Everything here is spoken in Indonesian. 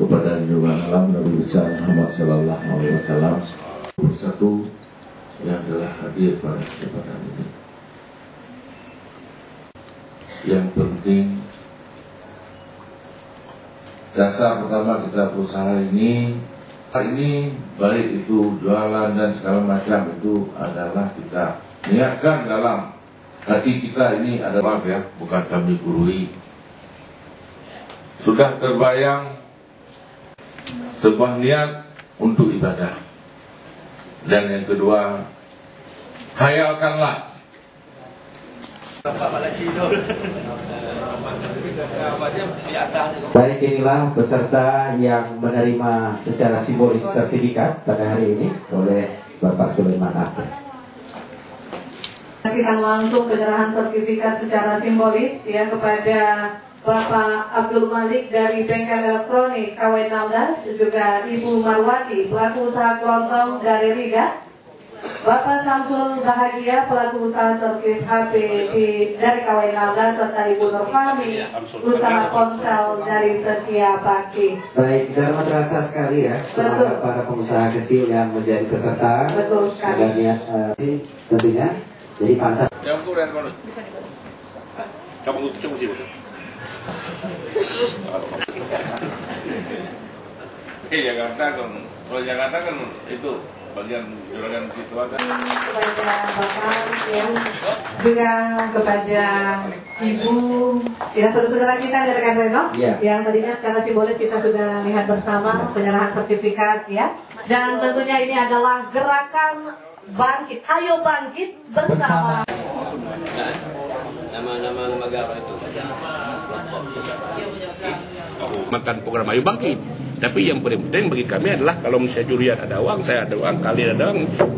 kepada junjungan alam Nabi besar Muhammad Sallallahu Alaihi Wasallam bersatu yang telah hadir pada kesempatan ini. Yang penting, dasar pertama kita berusaha ini baik itu jualan dan segala macam itu adalah kita niatkan dalam hati kita ini adalah bukan kami gurui. Sudah terbayang sebuah niat untuk ibadah. Dan yang kedua, hayalkanlah. Baik, inilah peserta yang menerima secara simbolis sertifikat pada hari ini oleh Bapak Sulaiman Abdul. Saksikan langsung penyerahan sertifikat secara simbolis ya kepada Bapak Abdul Malik dari Bengkel Elektronik KW16, juga Ibu Marwati pelaku usaha kelontong dari Riga, Bapak Samsul Bahagia pelaku usaha servis HP dari KW16, serta Ibu Nurfahmi usaha ponsel dari Setia Bakti. Baik, kita terasa sekali ya semangat para pengusaha kecil yang menjadi peserta. Betul sekali. Dan niat tentunya jadi pantas. Bisa dibantu. Kamu coba sih. Jakarta kan, kalau Jakarta kan itu bagian juragan itu ada. Kepada Bapak ya, juga kepada Ibu ya, saudara-saudara kita dari rekan Reno yang tadinya secara simbolis kita sudah lihat bersama penyerahan sertifikat ya, dan tentunya ini adalah gerakan bangkit, ayo bangkit bersama. Nama negara itu Makan program Ayo Bangkit. Tapi yang paling penting bagi kami adalah kalau misalnya Jurian ada uang, saya ada uang, kalian ada uang,